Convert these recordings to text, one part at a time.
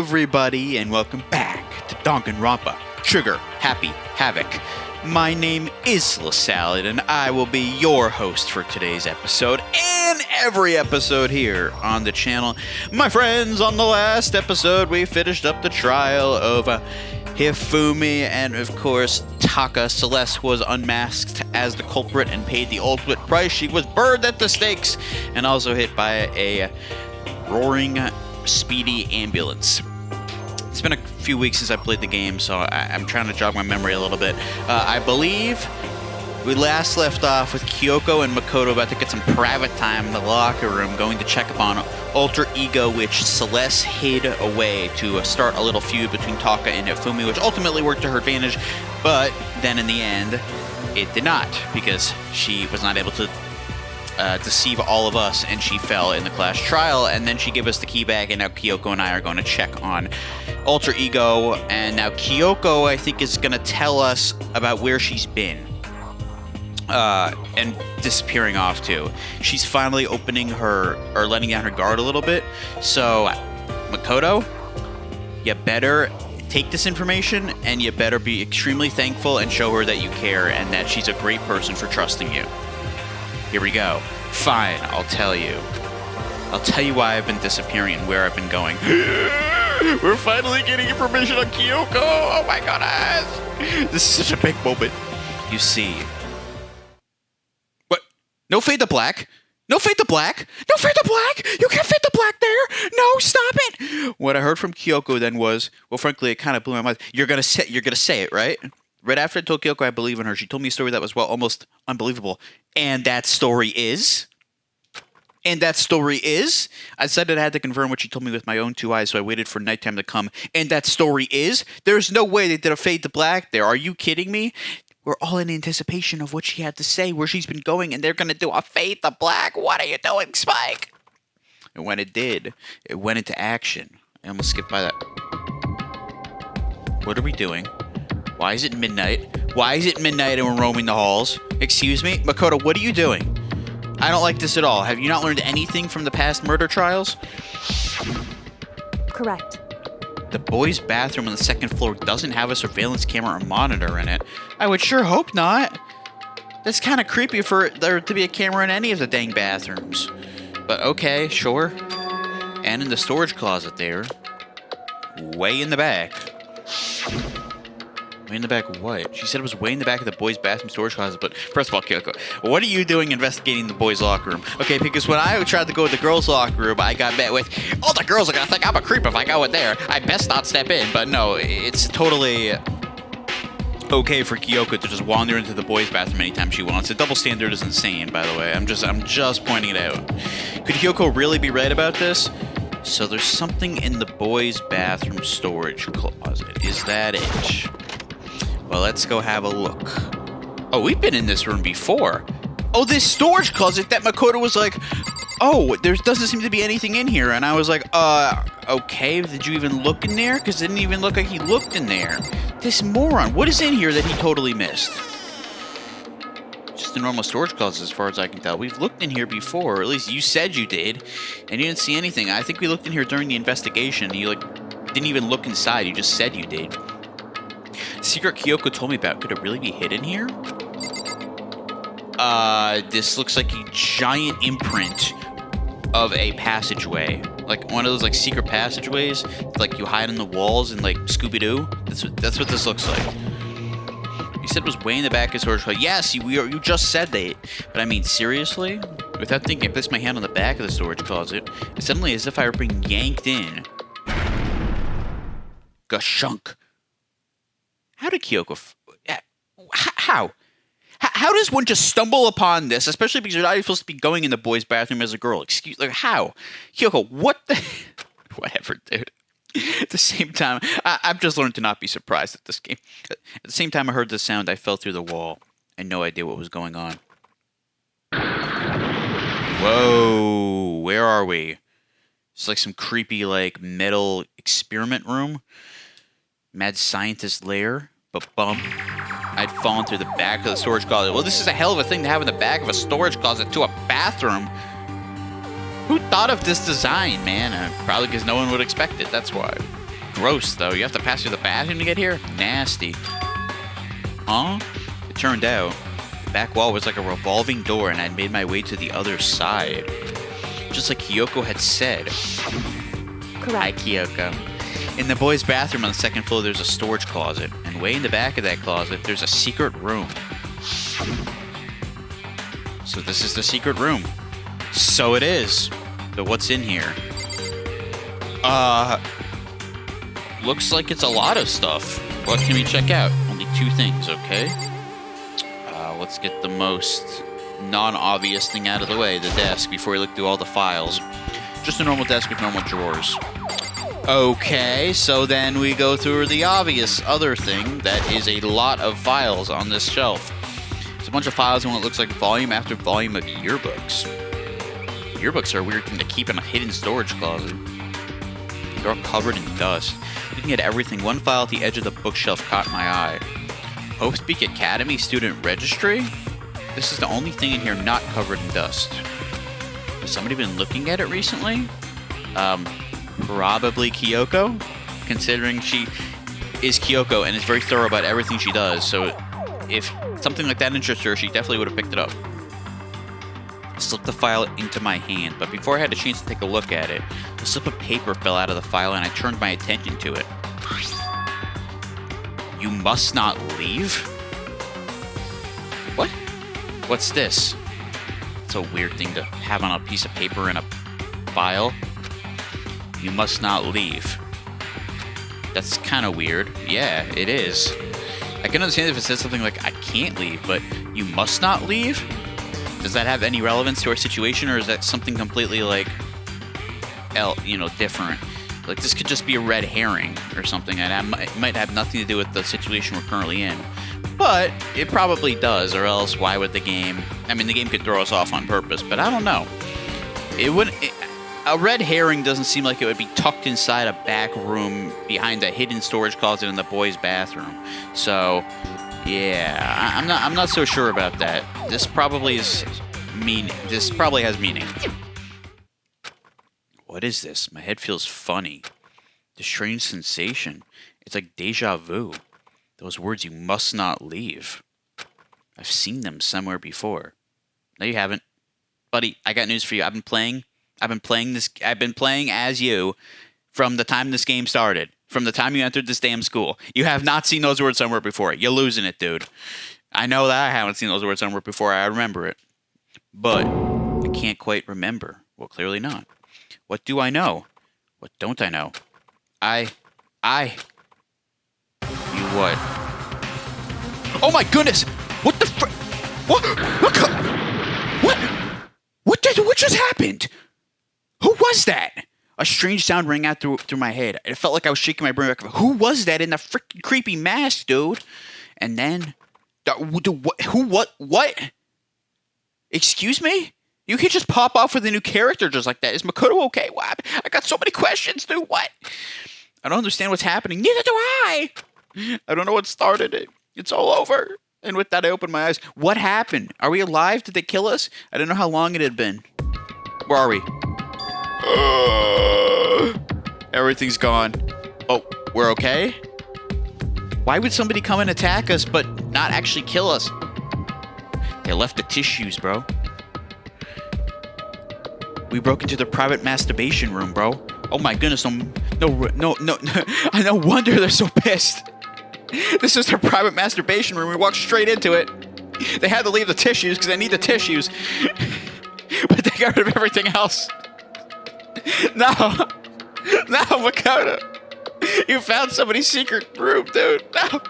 everybody, and welcome back to Danganronpa, Trigger, Happy Havoc. My name is LaSalad, and I will be your host for today's episode, and every episode here on the channel. My friends, on the last episode, we finished up the trial of Hifumi, and of course, Taka. Celeste was unmasked as the culprit and paid the ultimate price. She was burned at the stakes, and also hit by a roaring, speedy ambulance. It's been a few weeks since I played the game, so I'm trying to jog my memory a little bit. I believe we last left off with Kyoko and Makoto about to get some private time in the locker room, going to check up on Alter Ego, which Celeste hid away to start a little feud between Taka and Hifumi, which ultimately worked to her advantage, but then in the end, it did not, because she was not able to deceive all of us, and she fell in the class trial, and then she gave us the key back, and now Kyoko and I are going to check on Alter Ego, and now Kyoko, I think, is going to tell us about where she's been, and disappearing off too. She's finally opening her, or letting down her guard a little bit, so Makoto, you better take this information, and you better be extremely thankful and show her that you care, and that she's a great person for trusting you. Here we go. Fine, I'll tell you. I'll tell you why I've been disappearing and where I've been going. We're finally getting information on Kyoko! Oh my goodness! This is such a big moment. You see. What? No fade to black? No fade to black? No fade to black? You can't fade to black there! No, stop it! What I heard from Kyoko then was, well, frankly, it kind of blew my mind. You're gonna say it, right? Right after I told Kyoko I believe in her, she told me a story that was, well, almost unbelievable. And that story is? I said that I had to confirm what she told me with my own two eyes, so I waited for nighttime to come. And that story is? There's no way they did a fade to black there. Are you kidding me? We're all in anticipation of what she had to say, where she's been going, and they're going to do a fade to black. What are you doing, Spike? And when it did, it went into action. I almost skipped by that. What are we doing? Why is it midnight? Why is it midnight and we're roaming the halls? Excuse me? Makoto, what are you doing? I don't like this at all. Have you not learned anything from the past murder trials? Correct. The boys' bathroom on the second floor doesn't have a surveillance camera or monitor in it. I would sure hope not. That's kind of creepy for there to be a camera in any of the dang bathrooms. But okay, sure. And in the storage closet there. Way in the back. Way in the back of what? She said it was way in the back of the boys' bathroom storage closet, but first of all, Kyoko, what are you doing investigating the boys' locker room? Okay, because when I tried to go to the girls' locker room, I got met with, oh, the girls are gonna think I'm a creep if I go in there. I best not step in, but no, it's totally okay for Kyoko to just wander into the boys' bathroom anytime she wants. The double standard is insane, by the way. I'm just pointing it out. Could Kyoko really be right about this? So there's something in the boys' bathroom storage closet. Is that it? Well, let's go have a look. Oh, we've been in this room before. Oh, this storage closet that Makoto was like, oh, there doesn't seem to be anything in here. And I was like, okay, did you even look in there? Because it didn't even look like he looked in there. This moron, what is in here that he totally missed? Just a normal storage closet as far as I can tell. We've looked in here before, or at least you said you did, and you didn't see anything. I think we looked in here during the investigation. You, didn't even look inside. You just said you did. Secret Kyoko told me about. Could it really be hidden here? This looks like a giant imprint of a passageway. Like one of those secret passageways, you hide in the walls and Scooby-Doo. That's what this looks like. You said it was way in the back of the storage closet. Yes, you just said that. But I mean, seriously? Without thinking, I placed my hand on the back of the storage closet. It's suddenly as if I were being yanked in. Gashunk. How did Kyoko... How? How does one just stumble upon this, especially because you're not even supposed to be going in the boys' bathroom as a girl? How? Kyoko, what the... Whatever, dude. At the same time, I've just learned to not be surprised at this game. At the same time I heard the sound, I fell through the wall. I had no idea what was going on. Whoa, where are we? It's like some creepy, metal experiment room. Mad scientist lair, but bump. I'd fallen through the back of the storage closet. Well, this is a hell of a thing to have in the back of a storage closet to a bathroom. Who thought of this design, man? Probably because no one would expect it, that's why. Gross, though. You have to pass through the bathroom to get here? Nasty. Huh? It turned out the back wall was like a revolving door, and I'd made my way to the other side. Just like Kyoko had said. Correct. Hi, Kyoko. In the boys' bathroom on the second floor, there's a storage closet. And way in the back of that closet, there's a secret room. So this is the secret room. So it is. But what's in here? Looks like it's a lot of stuff. What can we check out? Only 2 things, okay? Let's get the most non-obvious thing out of the way, the desk, before we look through all the files. Just a normal desk with normal drawers. Okay, so then we go through the obvious other thing that is a lot of files on this shelf. There's a bunch of files in what looks like volume after volume of yearbooks. Yearbooks are a weird thing to keep in a hidden storage closet. They're all covered in dust. Looking at everything, one file at the edge of the bookshelf caught my eye. Hope Speak Academy Student Registry? This is the only thing in here not covered in dust. Has somebody been looking at it recently? Probably Kyoko, considering she is Kyoko and is very thorough about everything she does. So if something like that interests her, she definitely would have picked it up. I slipped the file into my hand, but before I had a chance to take a look at it, a slip of paper fell out of the file and I turned my attention to it. You must not leave? What? What's this? It's a weird thing to have on a piece of paper in a file. You must not leave. That's kind of weird. Yeah, it is. I can understand if it says something like, I can't leave, but you must not leave? Does that have any relevance to our situation, or is that something completely, like, different? Like, this could just be a red herring or something, and it might have nothing to do with the situation we're currently in. But it probably does, or else why would the game... I mean, the game could throw us off on purpose, but I don't know. A red herring doesn't seem like it would be tucked inside a back room behind a hidden storage closet in the boys' bathroom. So, yeah, I'm not so sure about that. This probably has meaning. What is this? My head feels funny. The strange sensation. It's like deja vu. Those words, you must not leave. I've seen them somewhere before. No, you haven't. Buddy, I got news for you. I've been playing as you from the time this game started. From the time you entered this damn school. You have not seen those words somewhere before. You're losing it, dude. I know that I haven't seen those words somewhere before. I remember it. But I can't quite remember. Well, clearly not. What do I know? What don't I know? You what? Oh my goodness! What the fr- What? What just happened? Who was that? A strange sound rang out through my head. It felt like I was shaking my brain back. Who was that in the freaking creepy mask, dude? And then... What? Excuse me? You can't just pop off with a new character just like that. Is Makoto okay? What? I got so many questions, dude. What? I don't understand what's happening. Neither do I. I don't know what started it. It's all over. And with that, I opened my eyes. What happened? Are we alive? Did they kill us? I don't know how long it had been. Where are we? Everything's gone. Oh, we're okay? Why would somebody come and attack us but not actually kill us? They left the tissues, bro. We broke into the private masturbation room, bro. Oh my goodness, no. No wonder they're so pissed. This is their private masturbation room. We walked straight into it. They had to leave the tissues because they need the tissues. But they got rid of everything else. No, Makoto. You found somebody's secret room, dude. No.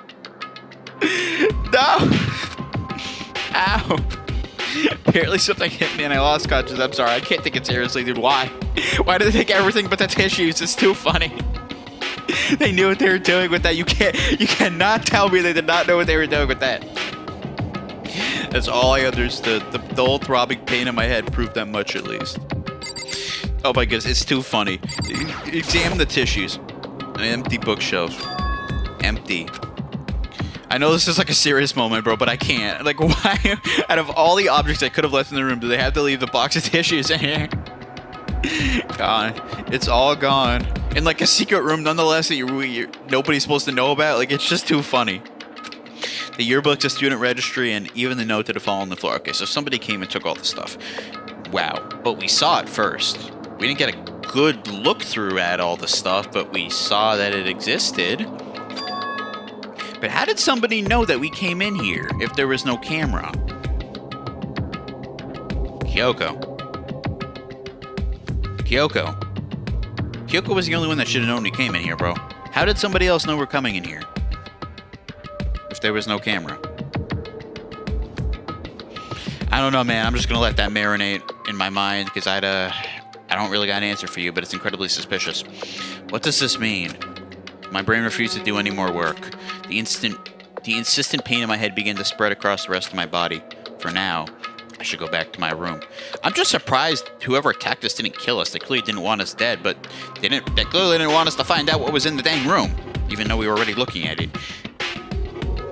Ow. Apparently something hit me and I lost consciousness. I'm sorry. I can't take it seriously, dude. Why? Why did they take everything but the tissues? It's too funny. They knew what they were doing with that. You cannot tell me they did not know what they were doing with that. That's all I understood. The whole throbbing pain in my head proved that much, at least. Oh my goodness, it's too funny. Examine the tissues. An empty bookshelf. Empty. I know this is like a serious moment, bro, but I can't. Like, why? Out of all the objects I could have left in the room, do they have to leave the box of tissues in here? Gone. It's all gone. in like a secret room nonetheless that nobody's supposed to know about. Like, it's just too funny. The yearbook, the student registry, and even the note that had fallen on the floor. Okay, so somebody came and took all the stuff. Wow. But we saw it first. We didn't get a good look through at all the stuff, but we saw that it existed. But how did somebody know that we came in here if there was no camera? Kyoko. Kyoko was the only one that should have known we came in here, bro. How did somebody else know we're coming in here if there was no camera? I don't know, man. I'm just gonna let that marinate in my mind because I don't really got an answer for you, but it's incredibly suspicious. What does this mean? My brain refused to do any more work. The insistent pain in my head began to spread across the rest of my body. For now, I should go back to my room. I'm just surprised whoever attacked us didn't kill us. They clearly didn't want us dead, but they clearly didn't want us to find out what was in the dang room, even though we were already looking at it.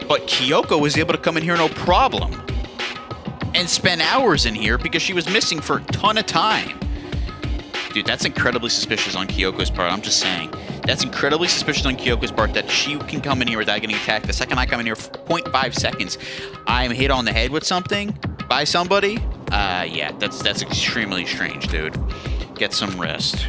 But Kyoko was able to come in here no problem and spend hours in here because she was missing for a ton of time. Dude, that's incredibly suspicious on Kyoko's part. I'm just saying. That's incredibly suspicious on Kyoko's part that she can come in here without getting attacked. The second I come in here for 0.5 seconds, I'm hit on the head with something by somebody. Yeah, that's extremely strange, dude. Get some rest.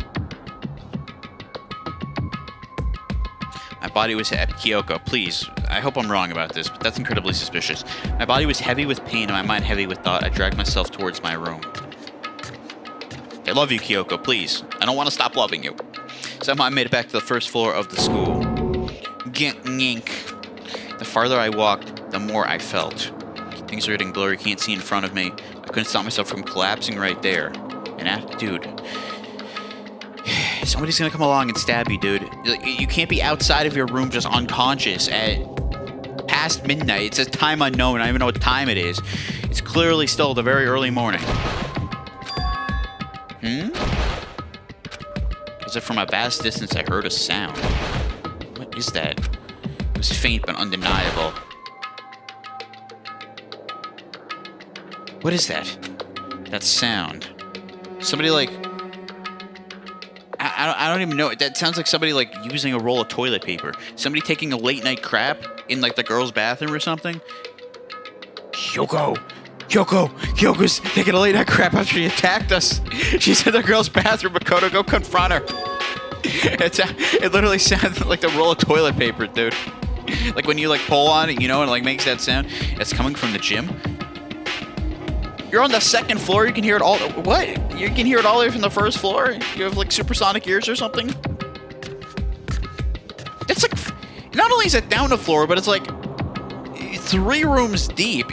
My body was heavy. Kyoko, please. I hope I'm wrong about this, but that's incredibly suspicious. My body was heavy with pain and my mind heavy with thought. I dragged myself towards my room. I love you, Kyoko, please. I don't want to stop loving you. Somehow I made it back to the first floor of the school. The farther I walked, the more I felt. Things are getting blurry, can't see in front of me. I couldn't stop myself from collapsing right there. And dude, somebody's gonna come along and stab you, dude. You can't be outside of your room just unconscious at past midnight. It says time unknown. I don't even know what time it is. It's clearly still the very early morning. As if from a vast distance I heard a sound. What is that? It was faint but undeniable. What is that? That sound. Somebody like... I don't even know. That sounds like somebody like using a roll of toilet paper. Somebody taking a late night crap in like the girl's bathroom or something. Kyoko's taking a late night crap after she attacked us. She's in the girl's bathroom, Makoto. Go confront her. It literally sounds like the roll of toilet paper, dude. Like when you like pull on it, you know, and it like makes that sound. It's coming from the gym. You're on the second floor. You can hear it all. What? You can hear it all the way from the first floor? You have like supersonic ears or something? It's like, not only is it down the floor, but it's like 3 rooms deep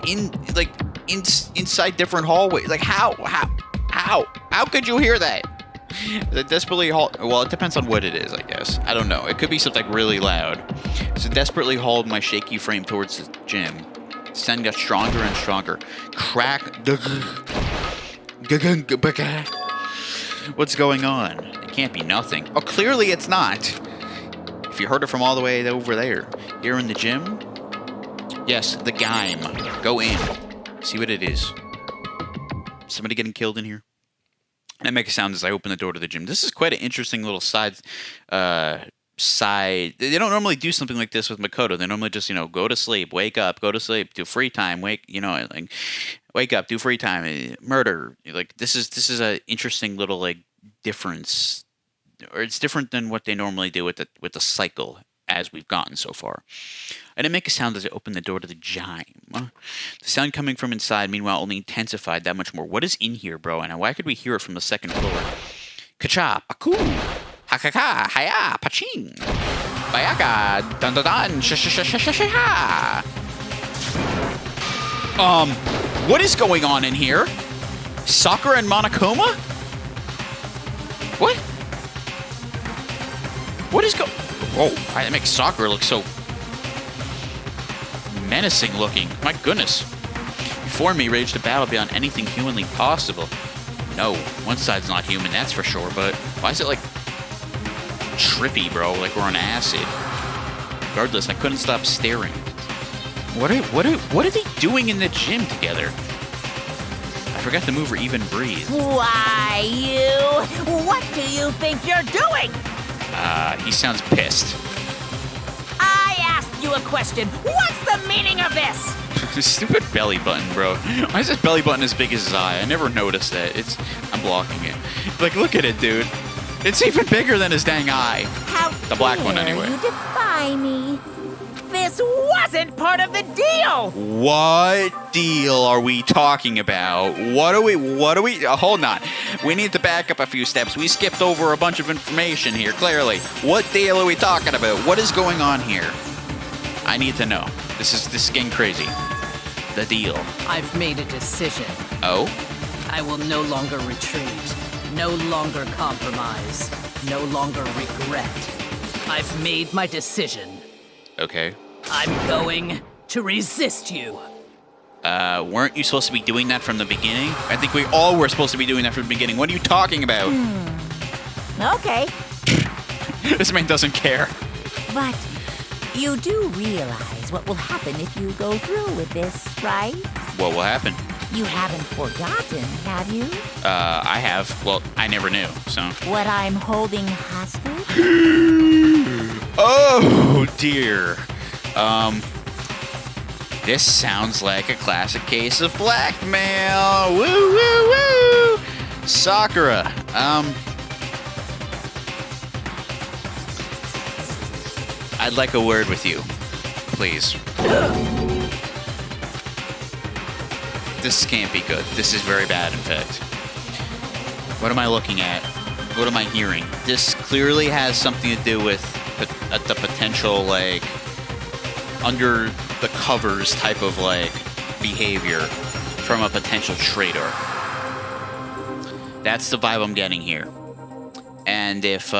inside different hallways. Like how could you hear that? Desperately well, it depends on what it is, I guess. I don't know. It could be something really loud. So desperately hauled my shaky frame towards the gym. The sound got stronger and stronger. Crack. What's going on? It can't be nothing. Oh, clearly it's not. If you heard it from all the way over there. Here in the gym? Yes, the game. Go in. See what it is. Somebody getting killed in here? And I make a sound as I open the door to the gym. This is quite an interesting little side. They don't normally do something like this with Makoto. They normally just, go to sleep, wake up, go to sleep, do free time, wake up, do free time, murder. Like this is a interesting little like difference, or it's different than what they normally do with the cycle as we've gotten so far. I didn't make a sound as I opened the door to the gym. The sound coming from inside, meanwhile, only intensified that much more. What is in here, bro? And why could we hear it from the second floor? Kacha, paku, hakaka, haya, paching, bayaka, dun dun dun, sha. What is going on in here? Sakura and Monokuma? What? What is Whoa, that makes Sakura look so menacing looking. My goodness. Before me raged a battle beyond anything humanly possible. No, one side's not human, that's for sure, but why is it like trippy, bro? Like we're on acid. Regardless, I couldn't stop staring. What are they doing in the gym together? I forgot to move or even breathe. Why, you? What do you think you're doing? He sounds pissed. I asked you a question. What's the meaning of this? Stupid belly button, bro. Why is this belly button as big as his eye? I never noticed that. I'm blocking it. Like, look at it, dude. It's even bigger than his dang eye. How The black one, dare anyway. You defy me. This wasn't part of the deal. What deal are we talking about? What are we, hold on. We need to back up a few steps. We skipped over a bunch of information here, clearly. What deal are we talking about? What is going on here? I need to know. This is getting crazy. The deal. I've made a decision. Oh? I will no longer retreat, no longer compromise, no longer regret. I've made my decision. Okay. I'm going to resist you. Weren't you supposed to be doing that from the beginning? I think we all were supposed to be doing that from the beginning. What are you talking about? Okay, This man doesn't care. but you do realize what will happen if you go through with this, right? What will happen? You haven't forgotten, have you? I have. Well, I never knew, so. What I'm holding hostage? Oh, dear. This sounds like a classic case of blackmail. Woo, woo, woo. Sakura, I'd like a word with you, please. This can't be good. This is very bad, in fact. What am I looking at? What am I hearing? This clearly has something to do with the potential, like, under the covers type of, like, behavior from a potential traitor. That's the vibe I'm getting here. And if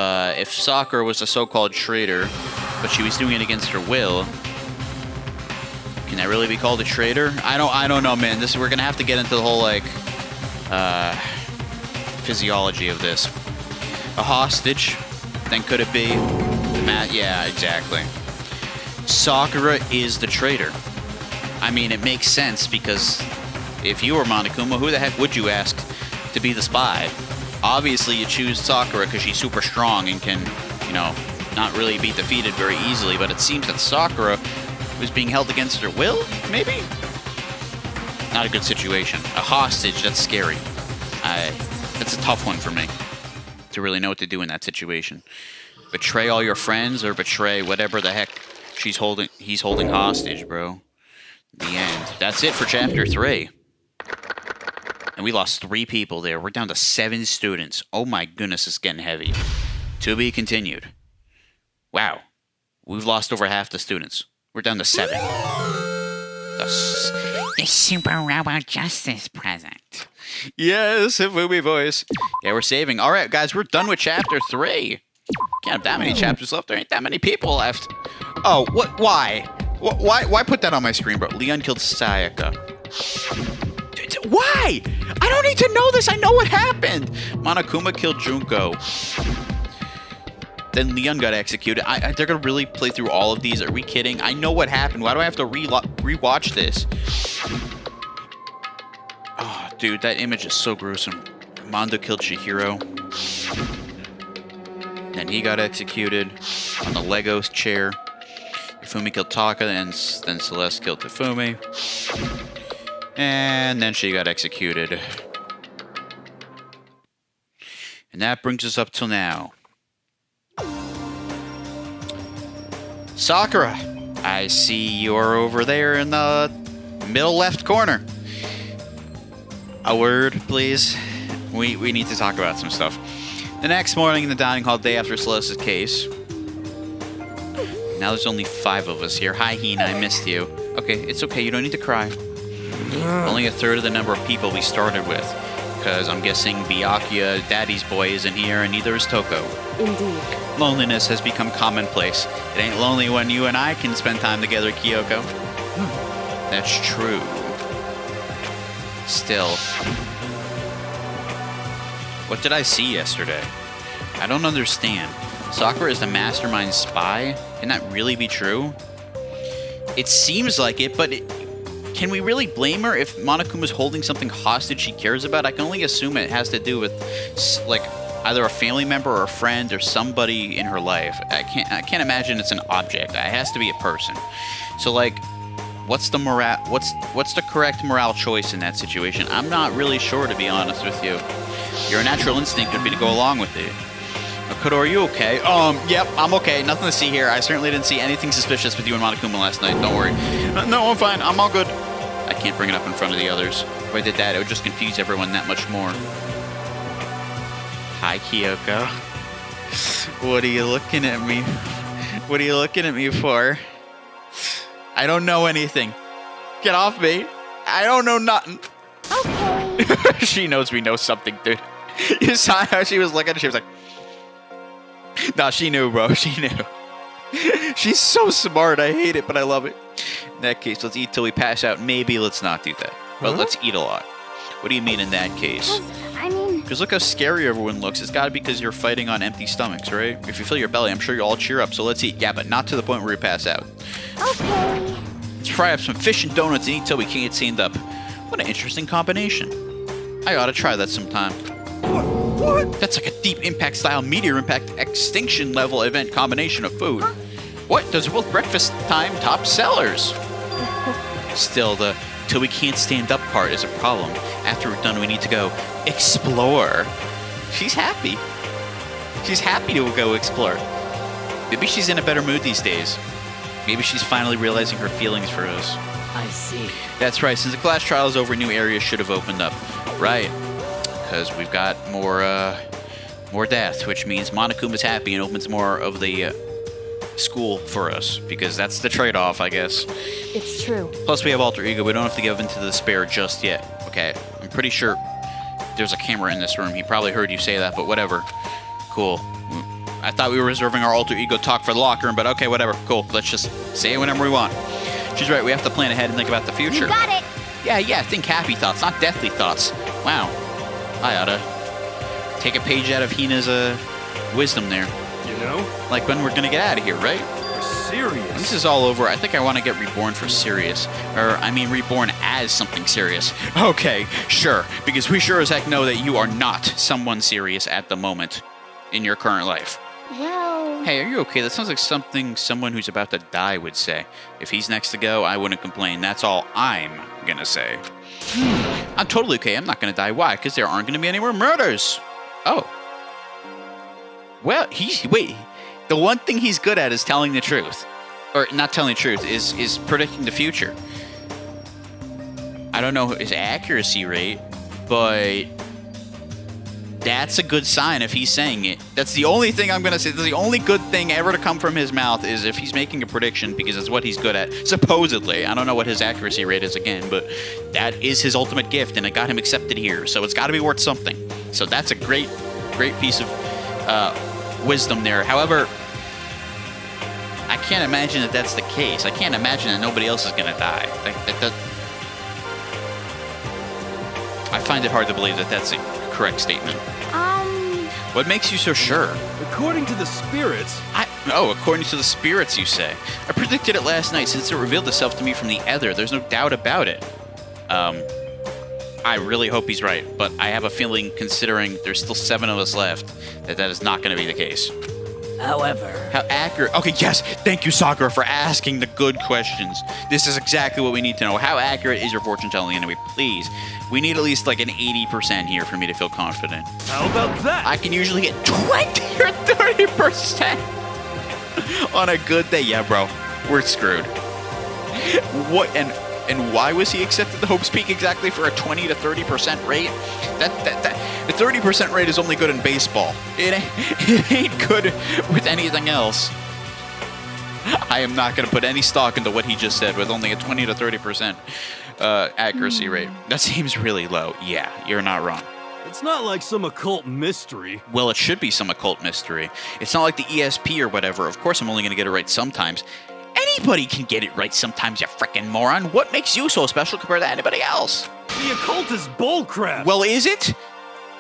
Sakura was a so-called traitor, but she was doing it against her will, can that really be called a traitor? I don't know, man. We're gonna have to get into the whole, like, physiology of this. A hostage? Then could it be? Matt? Yeah, exactly. Sakura is the traitor. I mean, it makes sense because if you were Monokuma, who the heck would you ask to be the spy? Obviously, you choose Sakura because she's super strong and can, you know, not really be defeated very easily. But it seems that Sakura was being held against her will, maybe? Not a good situation. A hostage, that's scary. That's a tough one for me to really know what to do in that situation. Betray all your friends or betray whatever the heck he's holding hostage, bro. The end. That's it for chapter 3. And we lost 3 people there. We're down to 7 students. Oh my goodness, it's getting heavy. To be continued. Wow. We've lost over half the students. We're down to 7. The Super Robot Justice present. Yes, Hifumi voice. Yeah, we're saving. All right, guys, we're done with chapter 3. Can't have that many chapters left. There ain't that many people left. Oh, what? Why? Why put that on my screen, bro? Leon killed Sayaka. Why? I don't need to know this. I know what happened. Monokuma killed Junko. Then Leon got executed. They're gonna really play through all of these. Are we kidding? I know what happened. Why do I have to rewatch this? Oh, dude, that image is so gruesome. Mondo killed Chihiro. Then he got executed on the Lego chair. Hifumi killed Taka, and then Celeste killed Hifumi. And then she got executed. And that brings us up till now. Sakura, I see you're over there in the middle left corner. A word, please. We need to talk about some stuff. The next morning in the dining hall, day after Celeste's case. Now there's only 5 of us here. Hi, Hina, I missed you. Okay, it's okay, you don't need to cry. Only a third of the number of people we started with. Because I'm guessing Byakuya, Daddy's boy, isn't here, and neither is Toko. Indeed. Loneliness has become commonplace. It ain't lonely when you and I can spend time together, Kyoko. That's true. Still. What did I see yesterday? I don't understand. Sakura is the mastermind spy? Can that really be true? It seems like it, but can we really blame her if Monokuma's holding something hostage she cares about? I can only assume it has to do with, like, either a family member or a friend or somebody in her life. I can't imagine it's an object. It has to be a person. So like, what's the correct morale choice in that situation? I'm not really sure, to be honest with you. Your natural instinct would be to go along with it. Makoto, are you okay? Yep, I'm okay. Nothing to see here. I certainly didn't see anything suspicious with you and Monokuma last night. Don't worry. No, I'm fine. I'm all good. I can't bring it up in front of the others. If I did that, it would just confuse everyone that much more. Hi, Kyoko. What are you looking at me? What are you looking at me for? I don't know anything. Get off me. I don't know nothing. Okay. She knows we know something, dude. You saw how she was looking. She was like, nah, she knew, bro. She knew. She's so smart. I hate it, but I love it. In that case, let's eat till we pass out. Maybe let's not do that. But let's eat a lot. What do you mean in that case? I mean... Because look how scary everyone looks. It's got to be because you're fighting on empty stomachs, right? If you fill your belly, I'm sure you'll all cheer up. So let's eat. Yeah, but not to the point where we pass out. Okay. Let's fry up some fish and donuts and eat till we can't get stand up. What an interesting combination. I ought to try that sometime. What? That's like a deep impact style meteor impact extinction level event combination of food. What? Those are both breakfast time top sellers. Still, the till we can't stand up part is a problem. After we're done, we need to go explore. She's happy. She's happy to go explore. Maybe she's in a better mood these days. Maybe she's finally realizing her feelings for us. I see. That's right. Since the class trial is over, new areas should have opened up. Right. Because we've got more death, which means Monokuma's happy and opens more of the school for us. Because that's the trade-off, I guess. It's true. Plus, we have alter ego. We don't have to give into the despair just yet. Okay. I'm pretty sure there's a camera in this room. He probably heard you say that, but whatever. Cool. I thought we were reserving our alter ego talk for the locker room, but okay, whatever. Cool. Let's just say it whenever we want. She's right. We have to plan ahead and think about the future. You got it. Yeah. Think happy thoughts, not deathly thoughts. Wow. I oughta take a page out of Hina's wisdom there. You know? Like when we're gonna get out of here, right? You're serious. When this is all over, I think I want to get reborn for serious. Or, I mean, reborn as something serious. Okay, sure. Because we sure as heck know that you are not someone serious at the moment in your current life. Well... Hey, are you okay? That sounds like something someone who's about to die would say. If he's next to go, I wouldn't complain. That's all I'm gonna say. I'm totally okay. I'm not gonna die. Why? Because there aren't gonna be any more murders. Oh. Well, wait. The one thing he's good at is telling the truth. Or not telling the truth, is predicting the future. I don't know his accuracy rate, but that's a good sign if he's saying it. That's the only thing I'm going to say. That's the only good thing ever to come from his mouth is if he's making a prediction, because it's what he's good at. Supposedly. I don't know what his accuracy rate is again, but that is his ultimate gift, and it got him accepted here. So it's got to be worth something. So that's a great piece of wisdom there. However, I can't imagine that that's the case. I can't imagine that nobody else is going to die. I find it hard to believe that that's a correct statement. What makes you so sure? According to the spirits... according to the spirits, you say. I predicted it last night since it revealed itself to me from the ether. There's no doubt about it. I really hope he's right, but I have a feeling, considering there's still 7 of us left, that is not going to be the case. However... How accurate... Okay, yes, thank you, Sakura, for asking the good questions. This is exactly what we need to know. How accurate is your fortune telling anyway? Please. We need at least like an 80% here for me to feel confident. How about that? I can usually get 20 or 30% on a good day. Yeah, bro, we're screwed. What and why was he accepted to Hope's Peak exactly for a 20 to 30% rate? The 30% rate is only good in baseball. It ain't good with anything else. I am not going to put any stock into what he just said with only a 20 to 30% accuracy rate. That seems really low. Yeah, you're not wrong. It's not like some occult mystery. Well, it should be some occult mystery. It's not like the ESP or whatever. Of course I'm only going to get it right sometimes. Anybody can get it right sometimes, you frickin' moron. What makes you so special compared to anybody else? The occult is bullcrap. Well, is it?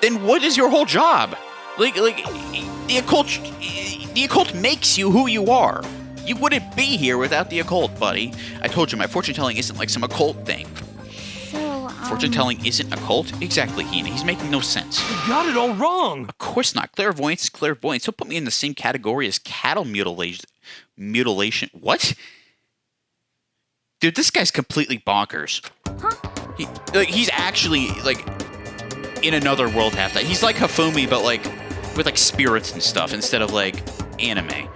Then what is your whole job? Like the occult makes you who you are. You wouldn't be here without the occult, buddy. I told you my fortune telling isn't like some occult thing. So, Fortune telling isn't a cult? Exactly, Hina. He's making no sense. You got it all wrong. Of course not. Clairvoyance is clairvoyance. He'll put me in the same category as cattle mutilation. What? Dude, this guy's completely bonkers. He's actually, like, in another world half that. He's like Hifumi, but, like, with, like, spirits and stuff instead of, like, anime.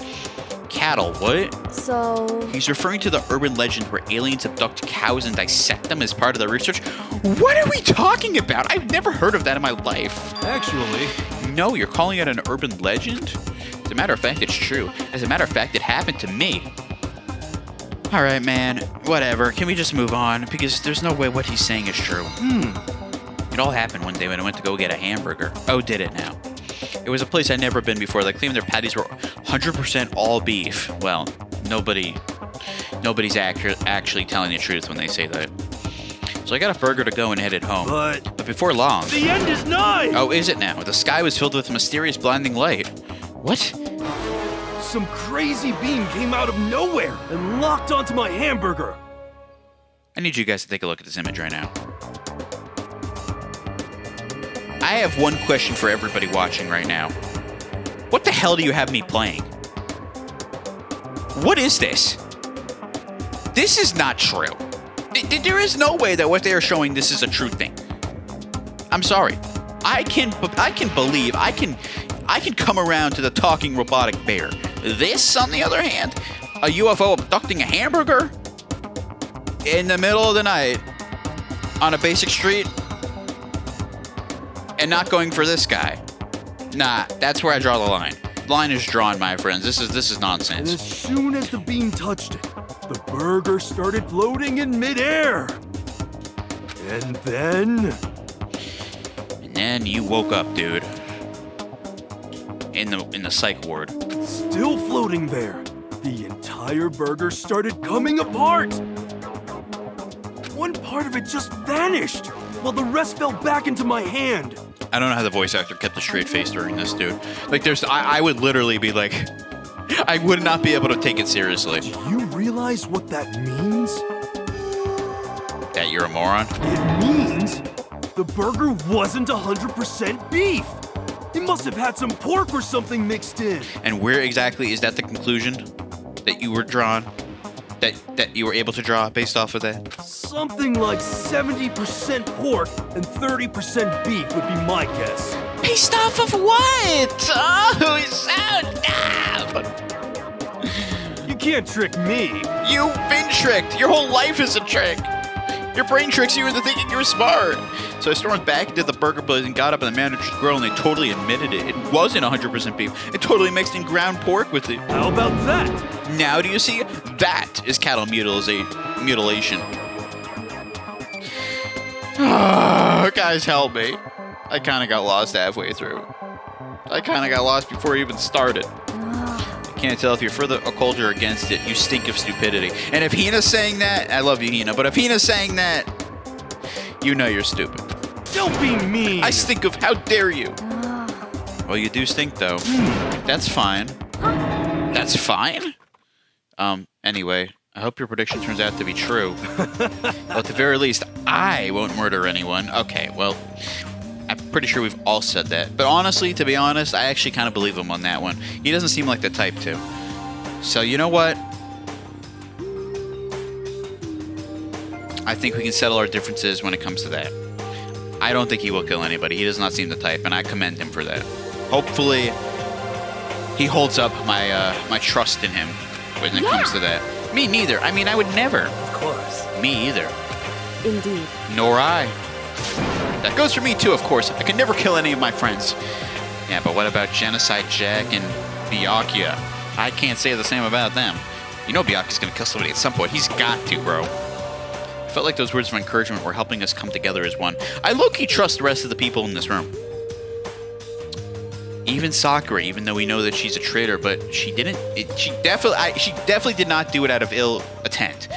Cattle, what? So... He's referring to the urban legend where aliens abduct cows and dissect them as part of the research. What are we talking about? I've never heard of that in my life. Actually... No, you're calling it an urban legend? As a matter of fact, it's true. As a matter of fact, it happened to me. Alright, man. Whatever. Can we just move on? Because there's no way what he's saying is true. It all happened one day when I went to go get a hamburger. Oh, did it now? It was a place I'd never been before. They claimed their patties were 100% all beef. Well, nobody's actually telling the truth when they say that. So I got a burger to go and headed home. But before long... The end is nigh! Oh, is it now? The sky was filled with a mysterious blinding light. What? Some crazy beam came out of nowhere and locked onto my hamburger. I need you guys to take a look at this image right now. I have one question for everybody watching right now. What the hell do you have me playing? What is this? This is not true. There is no way that what they are showing this is a true thing. I'm sorry. I can come around to the talking robotic bear. This, on the other hand, a UFO abducting a hamburger in the middle of the night on a basic street and not going for this guy. Nah, that's where I draw the line. Line is drawn, my friends. This is And nonsense. as soon as the beam touched it, the burger started floating in midair. And then you woke up, dude. In the psych ward. still floating there, the entire burger started coming apart. One part of it just vanished, while the rest fell back into my hand. I don't know how the voice actor kept a straight face during this, dude. Like, I would literally be like, I would not be able to take it seriously. Do you realize what that means? That you're a moron? It means the burger wasn't 100% beef. It must have had some pork or something mixed in. And where exactly is that the conclusion that you were drawn? That you were able to draw based off of that? Something like 70% pork and 30% beef would be my guess. Based off of what? Oh, you sound dumb. You can't trick me. You've been tricked. Your whole life is a trick. Your brain tricks you into thinking you're smart. So I stormed back and did the burger place and got up in the manager's grill and they totally admitted it. It wasn't 100% beef. It totally mixed in ground pork with it. How about that? Now do you see? That is cattle mutilation. Guys, help me. I kind of got lost halfway through. I kind of got lost before it even started. I can't tell if you're for the occult or against it. You stink of stupidity. And if Hina's saying that, I love you, Hina, but if Hina's saying that, you know you're stupid. Don't be mean. I stink of, how dare you? Well, you do stink, though. That's fine. That's fine? Anyway, I hope your prediction turns out to be true. Well, at the very least, I won't murder anyone. Okay, well, I'm pretty sure we've all said that. But honestly, to be honest, I actually kind of believe him on that one. He doesn't seem like the type to. So, you know what? I think we can settle our differences when it comes to that. I don't think he will kill anybody. He does not seem the type, and I commend him for that. Hopefully, he holds up my trust in him when it comes to that. Me neither. I mean, I would never. Of course. Me either. Indeed. Nor I. That goes for me too, of course. I could never kill any of my friends. Yeah, but what about Genocide Jack and Byakuya? I can't say the same about them. You know Byakuya's gonna kill somebody at some point. He's got to, bro. I felt like those words of encouragement were helping us come together as one. I low-key trust the rest of the people in this room. Even Sakura, even though we know that she's a traitor, but she didn't. She definitely did not do it out of ill intent.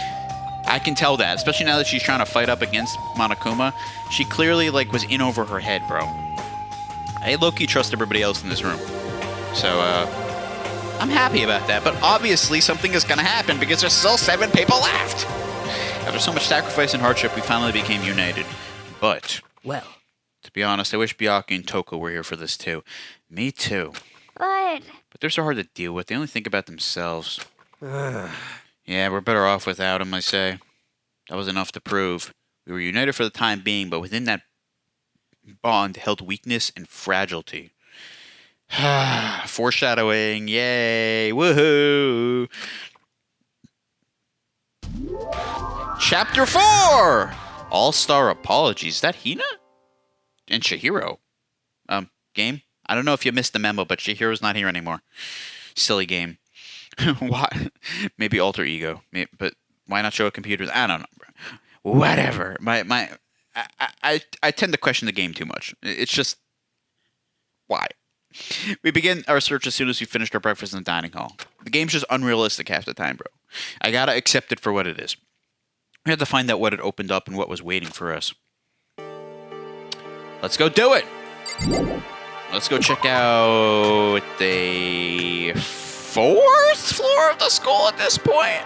I can tell that, especially now that she's trying to fight up against Monokuma. She clearly was in over her head, bro. I low-key trust everybody else in this room, so I'm happy about that. But obviously, something is gonna happen because there's still 7 people left. After so much sacrifice and hardship, we finally became united. But, Well, to be honest, I wish Byakuya and Toko were here for this too. Me too. But But they're so hard to deal with. They only think about themselves. Yeah, we're better off without them, I say. That was enough to prove. We were united for the time being, but within that bond held weakness and fragility. Foreshadowing. Yay. Woohoo. Chapter 4! All-Star Apologies. Is that Hina? And Chihiro. Game? I don't know if you missed the memo, but Chihiro's not here anymore. Silly game. Why? Maybe alter ego. But why not show a computer? I don't know, bro. Whatever. I tend to question the game too much. It's just... Why? We begin our search as soon as we finished our breakfast in the dining hall. The game's just unrealistic half the time, bro. I gotta accept it for what it is. We had to find out what had opened up and what was waiting for us. Let's go do it! Let's go check out the 4th floor of the school at this point.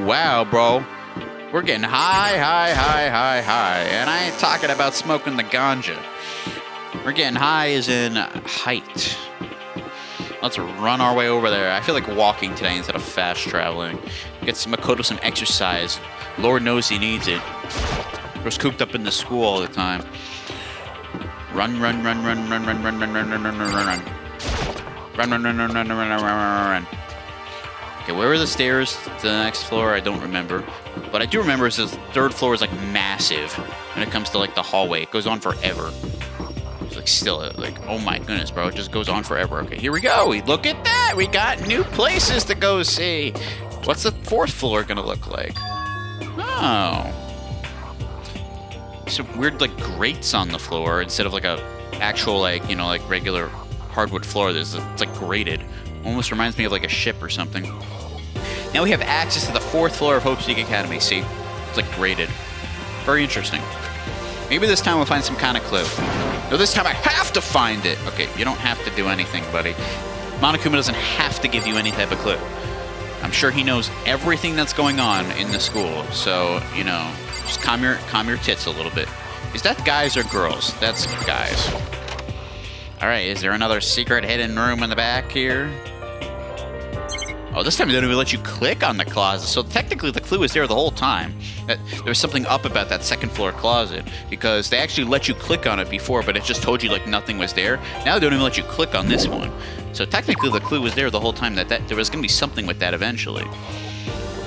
Wow, bro. We're getting high. And I ain't talking about smoking the ganja. We're getting high as in height. Let's run our way over there. I feel like walking today instead of fast traveling. Get Makoto some exercise. Lord knows he needs it. We're cooped up in the school all the time. Run. Okay, where are the stairs to the next floor? I don't remember. What I do remember is the 3rd floor is like massive when it comes to like the hallway. It goes on forever. It's like still like, oh my goodness, bro. It just goes on forever. Okay, here we go. Look at that. We got new places to go see. What's the 4th floor gonna look like? Oh. Some weird like grates on the floor instead of like a actual like, you know, like regular hardwood floor. It's like grated. Almost reminds me of like a ship or something. Now we have access to the 4th floor of Hope Seek Academy. See? It's like grated. Very interesting. Maybe this time we'll find some kind of clue. No, this time I have to find it. Okay, you don't have to do anything, buddy. Monokuma doesn't have to give you any type of clue. I'm sure he knows everything that's going on in the school. So, you know, just calm your tits a little bit. Is that guys or girls? That's guys. All right, is there another secret hidden room in the back here? Oh, this time they don't even let you click on the closet. So technically the clue is there the whole time. There was something up about that 2nd floor closet because they actually let you click on it before, but it just told you like nothing was there. Now they don't even let you click on this one. So technically the clue was there the whole time that there was going to be something with that eventually.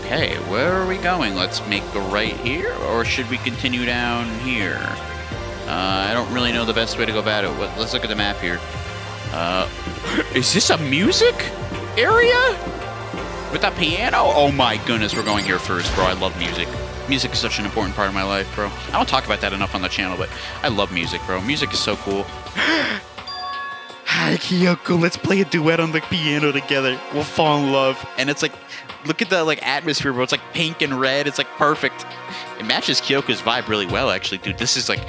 Okay, where are we going? Let's make a right here, or should we continue down here? I don't really know the best way to go about it. Let's look at the map here. Is this a music area? With that piano? Oh my goodness, we're going here first, bro. I love music. Music is such an important part of my life, bro. I don't talk about that enough on the channel, but I love music, bro. Music is so cool. Hi, Kyoko. Let's play a duet on the piano together. We'll fall in love. And it's like, look at the like atmosphere, bro. It's like pink and red. It's like perfect. It matches Kyoko's vibe really well, actually, dude. This is like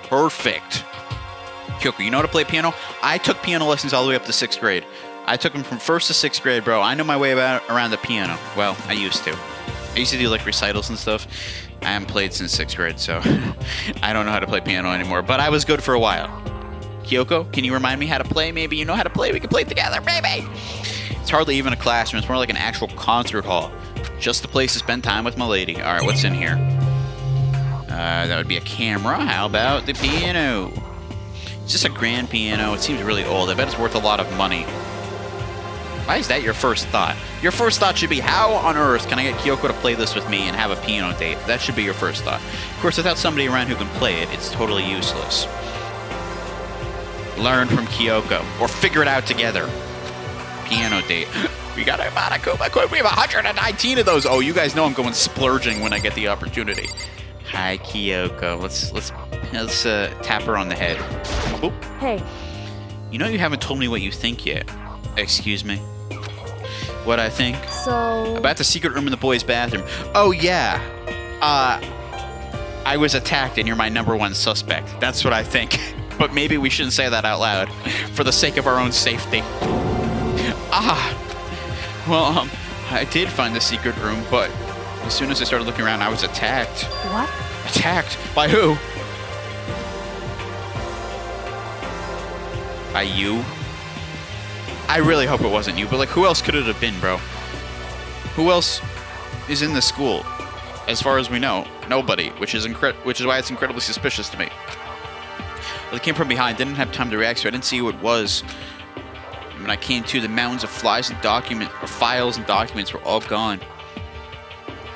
perfect. Kyoko, you know how to play piano? I took piano lessons all the way up to 6th grade. I took them from 1st to 6th grade, bro. I know my way around the piano. Well, I used to. I used to do like recitals and stuff. I haven't played since 6th grade, so I don't know how to play piano anymore. But I was good for a while. Kyoko, can you remind me how to play? Maybe you know how to play. We can play together, baby. It's hardly even a classroom. It's more like an actual concert hall. Just a place to spend time with my lady. All right, what's in here? That would be a camera. How about the piano? It's just a grand piano. It seems really old. I bet it's worth a lot of money. Why is that your first thought? Your first thought should be, how on earth can I get Kyoko to play this with me and have a piano date? That should be your first thought. Of course, without somebody around who can play it, it's totally useless. Learn from Kyoko, or figure it out together. Piano date. We got a Monokuma. We have 119 of those. Oh, you guys know I'm going splurging when I get the opportunity. Hi, Kyoko. Let's tap her on the head. Oop. hey, You know you haven't told me what you think yet. Excuse me. What I think? so... About the secret room in the boys' bathroom. Oh, yeah. I was attacked and you're my #1 suspect. That's what I think. But maybe we shouldn't say that out loud. For the sake of our own safety. Well, I did find the secret room, but as soon as I started looking around, I was attacked. What? Attacked? By who? By you? I really hope it wasn't you, but like, who else could it have been, bro? Who else is in the school? As far as we know, nobody, which is why it's incredibly suspicious to me. Well, it came from behind, didn't have time to react, so I didn't see who it was. When I came to, the mounds of files and documents were all gone.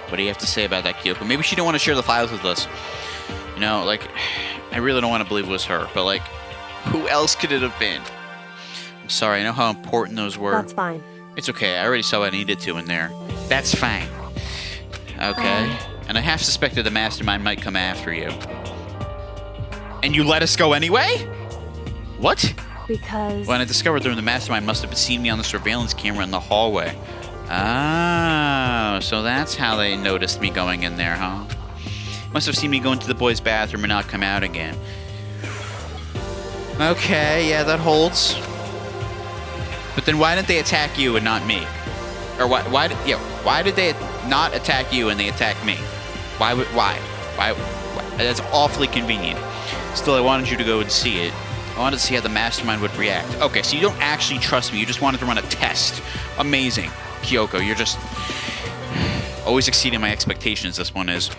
What do you have to say about that, Kyoko? Maybe she didn't want to share the files with us. You know, like, I really don't want to believe it was her, but like, who else could it have been? I'm sorry, I know how important those were. That's fine. It's okay, I already saw what I needed to in there. That's fine. Okay. And I half suspected the mastermind might come after you. And you let us go anyway? What? Because... When I discovered the mastermind must have seen me on the surveillance camera in the hallway. Oh, so that's how they noticed me going in there, huh? Must have seen me go into the boys' bathroom and not come out again. Okay, yeah, that holds. But then why didn't they attack you and not me? Or why did they not attack you and they attack me? Why? That's awfully convenient. Still, I wanted you to go and see it. I wanted to see how the mastermind would react. Okay, so you don't actually trust me. You just wanted to run a test. Amazing. Kyoko, you're just always exceeding my expectations, this one is.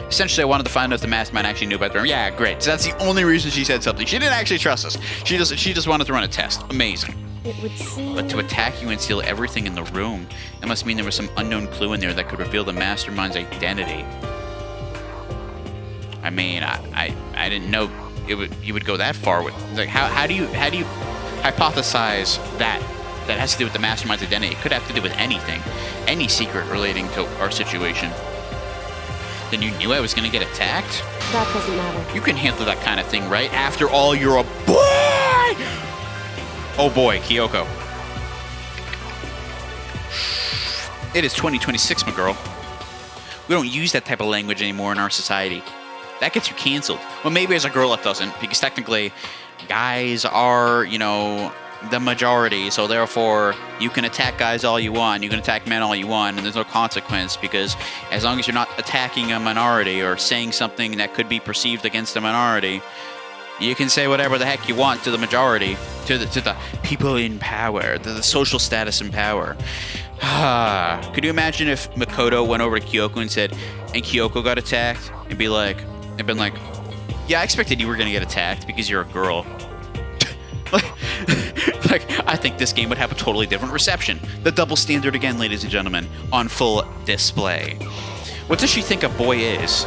Essentially, I wanted to find out if the mastermind actually knew about the room. Yeah, great. So that's the only reason she said something. She didn't actually trust us. She just wanted to run a test. Amazing. It would seem... But to attack you and steal everything in the room, that must mean there was some unknown clue in there that could reveal the mastermind's identity. I mean, I didn't know you would go that far with. Like, how do you hypothesize that has to do with the mastermind's identity? It could have to do with anything, any secret relating to our situation. Then you knew I was gonna get attacked? That doesn't matter. You can handle that kind of thing, right? After all, you're a boy! Oh boy, Kyoko. It is 2026, my girl. We don't use that type of language anymore in our society. That gets you canceled. Well, maybe as a girl it doesn't, because technically guys are, you know, the majority, so therefore you can attack guys all you want, you can attack men all you want, and there's no consequence, because as long as you're not attacking a minority or saying something that could be perceived against a minority, you can say whatever the heck you want to the majority, to the people in power, to the social status in power. Could you imagine if Makoto went over to Kyoko and said, and Kyoko got attacked, and been like, yeah, I expected you were gonna get attacked because you're a girl. Like, I think this game would have a totally different reception. The double standard again, ladies and gentlemen, on full display. What does she think a boy is?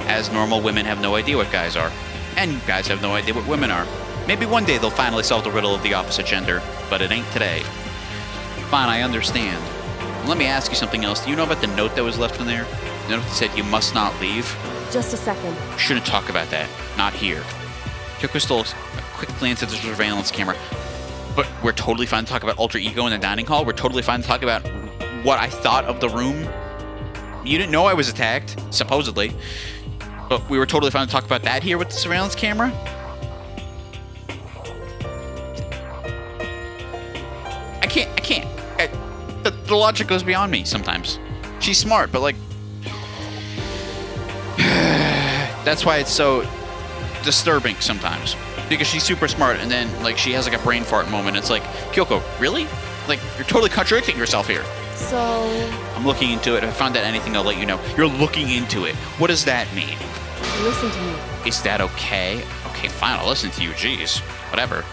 As normal women have no idea what guys are. And guys have no idea what women are. Maybe one day they'll finally solve the riddle of the opposite gender, but it ain't today. Fine, I understand. Let me ask you something else. Do you know about the note that was left in there? The note that said you must not leave? Just a second. Shouldn't talk about that. Not here. Kyoko stole a quick glance at the surveillance camera. But we're totally fine to talk about alter ego in the dining hall. We're totally fine to talk about what I thought of the room. You didn't know I was attacked, supposedly. But we were totally fine to talk about that here with the surveillance camera? I can't. The logic goes beyond me sometimes. She's smart, but like... That's why it's so disturbing sometimes. Because she's super smart, and then like she has like a brain fart moment. It's like, Kyoko, really? Like, you're totally contradicting yourself here. So... I'm looking into it. If I find out anything, I'll let you know. You're looking into it. What does that mean? Listen to me. Is that okay? Okay, fine. I'll listen to you. Jeez. Whatever.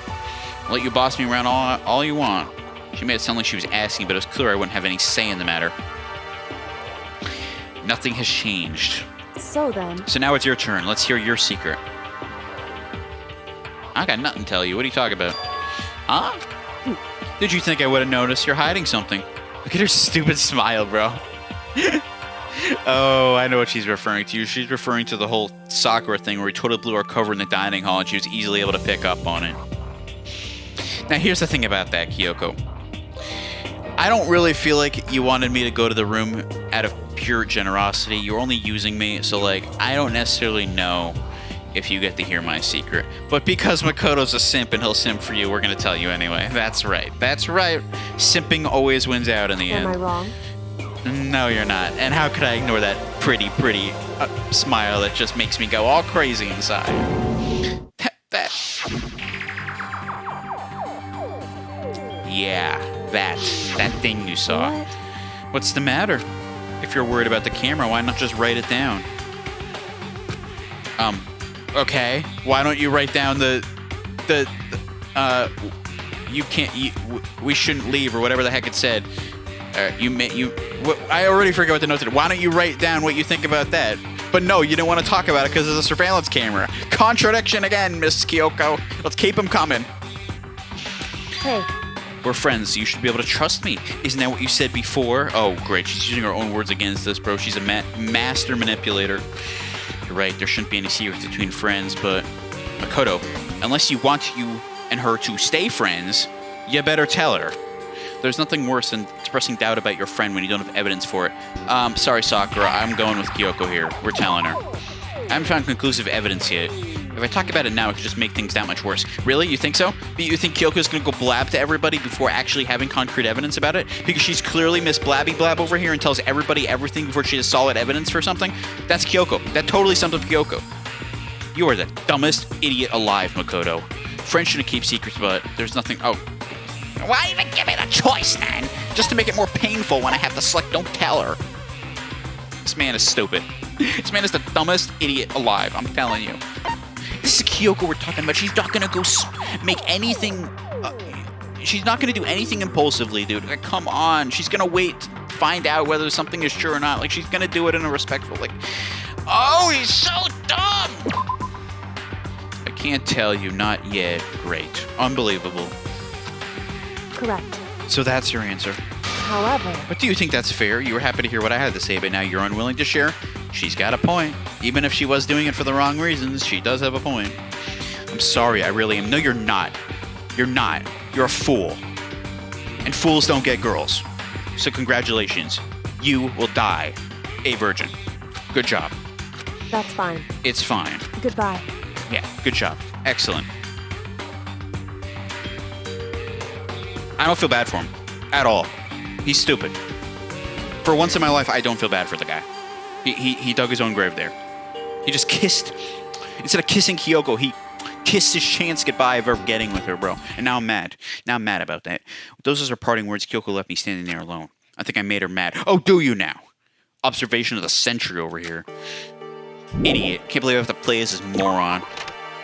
I'll let you boss me around all you want. She made it sound like she was asking, but it was clear I wouldn't have any say in the matter. Nothing has changed. So then... So now it's your turn. Let's hear your secret. I got nothing to tell you. What are you talking about? Huh? Did you think I would have noticed? You're hiding something. Look at her stupid smile, bro. Oh, I know what she's referring to. She's referring to the whole Sakura thing where we totally blew our cover in the dining hall and she was easily able to pick up on it. Now, here's the thing about that, Kyoko. I don't really feel like you wanted me to go to the room out of pure generosity. You're only using me, so like, I don't necessarily know if you get to hear my secret. But because Makoto's a simp and he'll simp for you, we're gonna tell you anyway. That's right. That's right. Simping always wins out in the end. Am I wrong? No, you're not. And how could I ignore that pretty smile that just makes me go all crazy inside? Yeah, that thing you saw. What? What's the matter? If you're worried about the camera, why not just write it down? Okay. Why don't you write down you can't, we shouldn't leave, or whatever the heck it said. I already forget what the note said. Why don't you write down what you think about that? But no, you don't want to talk about it because there's a surveillance camera. Contradiction again, Miss Kyoko. Let's keep them coming. Hey, We're friends. You should be able to trust me. Isn't that what you said before? Oh, great. She's using her own words against us, bro. She's a master manipulator. You're right. There shouldn't be any secrets between friends, but Makoto, unless you want you and her to stay friends, you better tell her. There's nothing worse than expressing doubt about your friend when you don't have evidence for it. Sorry, Sakura. I'm going with Kyoko here. We're telling her. I haven't found conclusive evidence yet. If I talk about it now, it could just make things that much worse. Really? You think so? You think Kyoko's gonna go blab to everybody before actually having concrete evidence about it? Because she's clearly Miss Blabby Blab over here and tells everybody everything before she has solid evidence for something? That's Kyoko. That totally sums up Kyoko. You are the dumbest idiot alive, Makoto. Friends shouldn't keep secrets, but there's nothing... Oh. Why even give me the choice then? Just to make it more painful when I have to select don't tell her. This man is stupid. This man is the dumbest idiot alive, I'm telling you. This is Kyoko we're talking about. She's not gonna go make anything... she's not gonna do anything impulsively, dude. Like, come on. She's gonna wait to find out whether something is true or not. Like, she's gonna do it in a respectful... Like, oh, he's so dumb! I can't tell you. Not yet. Great. Unbelievable. correct. So that's your answer. However, But do you think that's fair? You were happy to hear what I had to say, but now you're unwilling to share? She's got a point. Even if she was doing it for the wrong reasons, she does have a point. I'm sorry, I really am. No, you're not. You're not. You're a fool. And fools don't get girls. So congratulations. You will die a virgin. Good job. that's fine. It's fine. Goodbye. Yeah, good job. Excellent. I don't feel bad for him. At all. He's stupid. For once in my life, I don't feel bad for the guy. He dug his own grave there. He just kissed... Instead of kissing Kyoko, he kissed his chance goodbye of ever getting with her, bro. And now I'm mad. Now I'm mad about that. Those are her parting words. Kyoko left me standing there alone. I think I made her mad. Oh, do you now? Observation of the century over here. Idiot. Can't believe I have to play as this moron.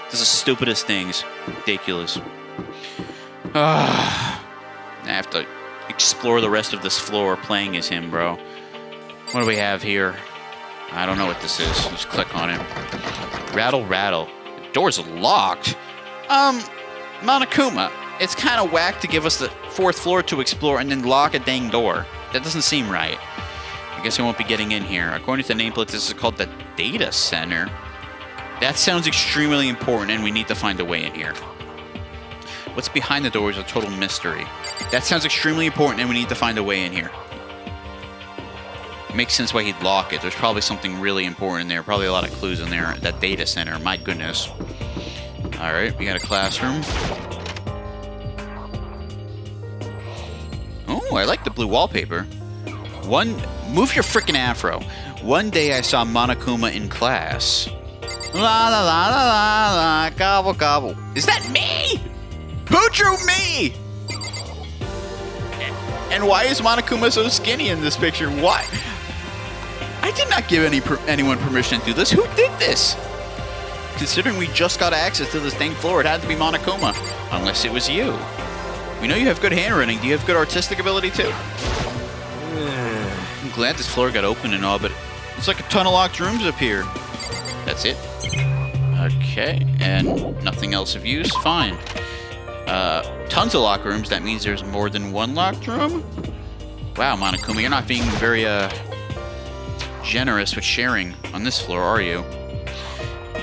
This is the stupidest things. Ridiculous. I have to explore the rest of this floor playing as him, bro. What do we have here? I don't know what this is. Just click on it. Rattle, rattle. The door's locked. Monokuma. It's kind of whack to give us the 4th floor to explore and then lock a dang door. That doesn't seem right. I guess I won't be getting in here. According to the nameplate, this is called the Data Center. That sounds extremely important, and we need to find a way in here. What's behind the door is a total mystery. That sounds extremely important, and we need to find a way in here. It makes sense why he'd lock it. There's probably something really important in there. Probably a lot of clues in there. That data center. My goodness. Alright, we got a classroom. Oh, I like the blue wallpaper. Move your frickin' afro. One day I saw Monokuma in class. La la la la la la, gobble gobble. Is that me? Who drew me? And why is Monokuma so skinny in this picture? Why? I did not give anyone permission to do this. Who did this? Considering we just got access to this dang floor, it had to be Monokuma. Unless it was you. We know you have good handwriting. Do you have good artistic ability too? I'm glad this floor got open and all, but it's like a ton of locked rooms up here. That's it. Okay, and nothing else of use. Fine. Tons of locked rooms. That means there's more than one locked room? Wow, Monokuma, you're not being very, generous with sharing on this floor, are you?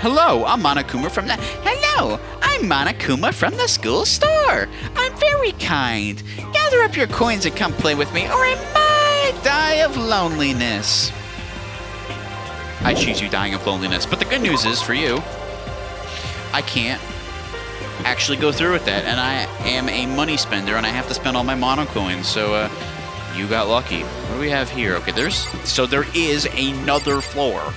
Hello, I'm Monokuma from the... Hello, I'm Monokuma from the school store. I'm very kind. Gather up your coins and come play with me, or I might die of loneliness. I choose you dying of loneliness, but the good news is, for you, I can't actually go through with that, and I am a money spender, and I have to spend all my mono coins, so, you got lucky. What do we have here? Okay, there is another floor.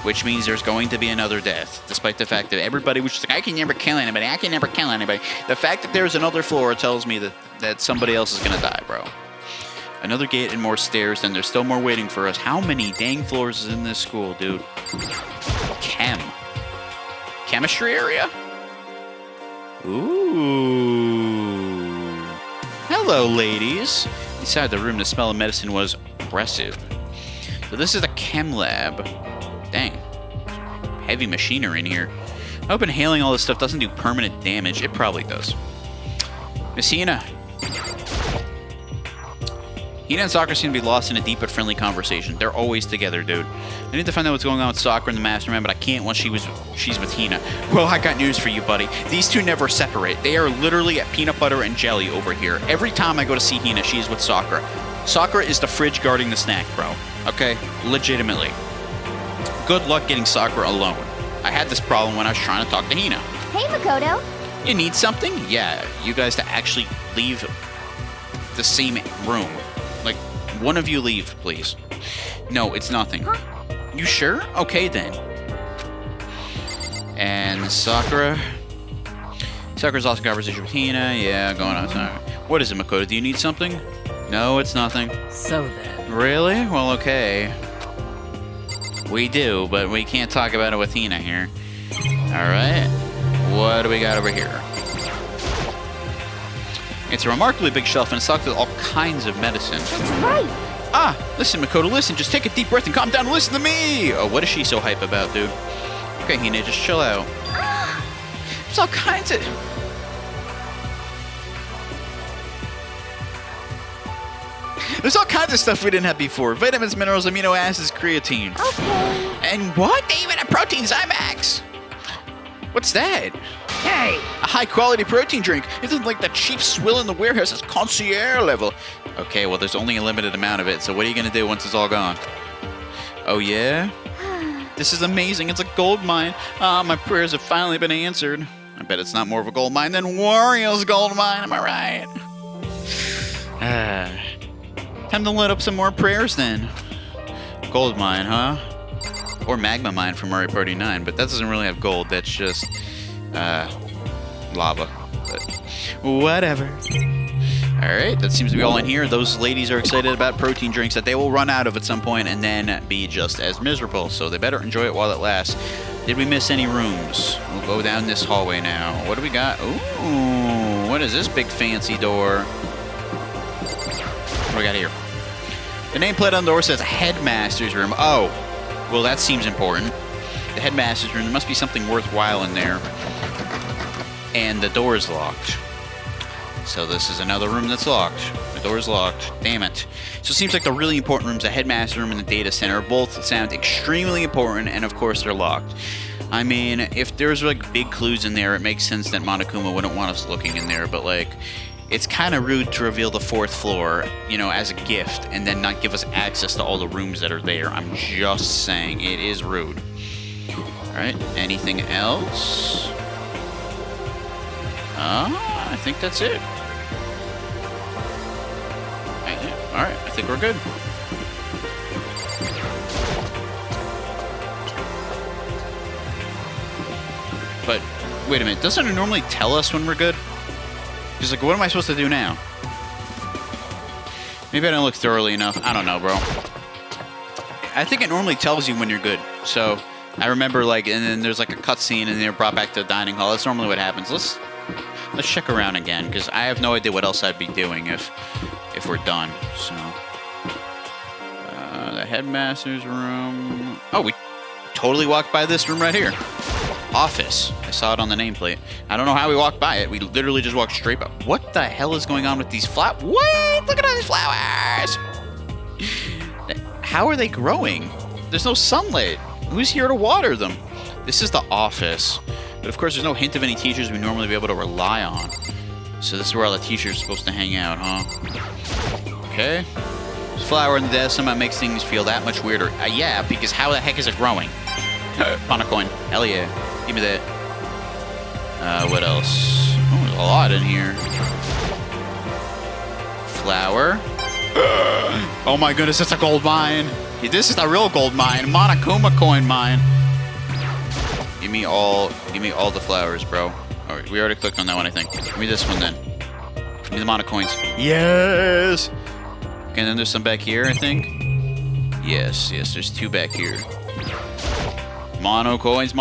which means there's going to be another death, despite the fact that everybody was just like, I can never kill anybody, I can never kill anybody. The fact that there's another floor tells me that somebody else is gonna die, bro. Another gate and more stairs, and there's still more waiting for us. How many dang floors is in this school, dude? Chemistry area? Ooh. Hello, ladies. Inside the room, the smell of medicine was oppressive. So this is the chem lab. Dang. Heavy machinery in here. I hope inhaling all this stuff doesn't do permanent damage. It probably does. Miss Hina. Hina and Sakura seem to be lost in a deep but friendly conversation. They're always together, dude. I need to find out what's going on with Sakura and the Mastermind, but I can't once she's with Hina. Well, I got news for you, buddy. These two never separate. They are literally at peanut butter and jelly over here. Every time I go to see Hina, she's with Sakura. Sakura is the fridge guarding the snack, bro. Okay? Legitimately. Good luck getting Sakura alone. I had this problem when I was trying to talk to Hina. Hey, Makoto. You need something? Yeah, you guys to actually leave the same room. Like, one of you leave, please. No, it's nothing. Huh? You sure? Okay, then. And Sakura. Sakura's lost conversation with Hina. Yeah, going on. What is it, Makoto? Do you need something? No, it's nothing. So then. Really? Well, okay. We do, but we can't talk about it with Hina here. Alright. What do we got over here? It's a remarkably big shelf and it's stocked with all kinds of medicine. That's right. Ah, listen, Makoto, listen. Just take a deep breath and calm down and listen to me. Oh, what is she so hype about, dude? Okay, Hina, just chill out. There's all kinds of... There's all kinds of stuff we didn't have before. Vitamins, minerals, amino acids, creatine. Okay. And what? They even have protein Zymax. What's that? Hey! A high-quality protein drink. It isn't like the cheap swill in the warehouse. It's concierge level. Okay, well, there's only a limited amount of it, so what are you going to do once it's all gone? Oh, yeah? This is amazing. It's a gold mine. Ah, my prayers have finally been answered. I bet it's not more of a gold mine than Wario's gold mine. Am I right? Time to let up some more prayers, then. Gold mine, huh? Or magma mine from Mario Party 9, but that doesn't really have gold. That's just... lava. But whatever. Alright, that seems to be all in here. Those ladies are excited about protein drinks that they will run out of at some point and then be just as miserable. So they better enjoy it while it lasts. Did we miss any rooms? We'll go down this hallway now. What do we got? Ooh, what is this big fancy door? What do we got here? The nameplate on the door says Headmaster's Room. Oh, well that seems important. The Headmaster's Room, there must be something worthwhile in there. And the door is locked. So this is another room that's locked. The door's locked. Damn it. So it seems like the really important rooms, the Headmaster Room and the Data Center, both sound extremely important, and of course they're locked. I mean, if there's like big clues in there, it makes sense that Monokuma wouldn't want us looking in there, but like, it's kind of rude to reveal the 4th floor, you know, as a gift, and then not give us access to all the rooms that are there. I'm just saying, it is rude. Alright, anything else? I think that's it. Alright, I think we're good. But, wait a minute, doesn't it normally tell us when we're good? Because, like, what am I supposed to do now? Maybe I didn't look thoroughly enough. I don't know, bro. I think it normally tells you when you're good. So, I remember, like, and then there's, like, a cutscene and they're brought back to the dining hall. That's normally what happens. Let's check around again, because I have no idea what else I'd be doing if we're done. So, the Headmaster's Room. Oh, we totally walked by this room right here. Office. I saw it on the nameplate. I don't know how we walked by it. We literally just walked straight by. What the hell is going on with these flowers? What? Look at all these flowers! How are they growing? There's no sunlight. Who's here to water them? This is the office. But of course, there's no hint of any teachers we normally be able to rely on. So this is where all the teachers are supposed to hang out, huh? Okay. This flower in the desk somehow makes things feel that much weirder. Yeah, because how the heck is it growing? On a coin. Hell yeah. Give me that. What else? Oh, there's a lot in here. Flower. Oh my goodness, it's a gold mine. This is the real gold mine, Monokuma coin mine. Give me all the flowers, bro. All right, we already clicked on that one, I think. Give me this one then. Give me the mono coins. Yes. Okay, and then there's some back here, I think. Yes, there's 2 back here. Mono coins.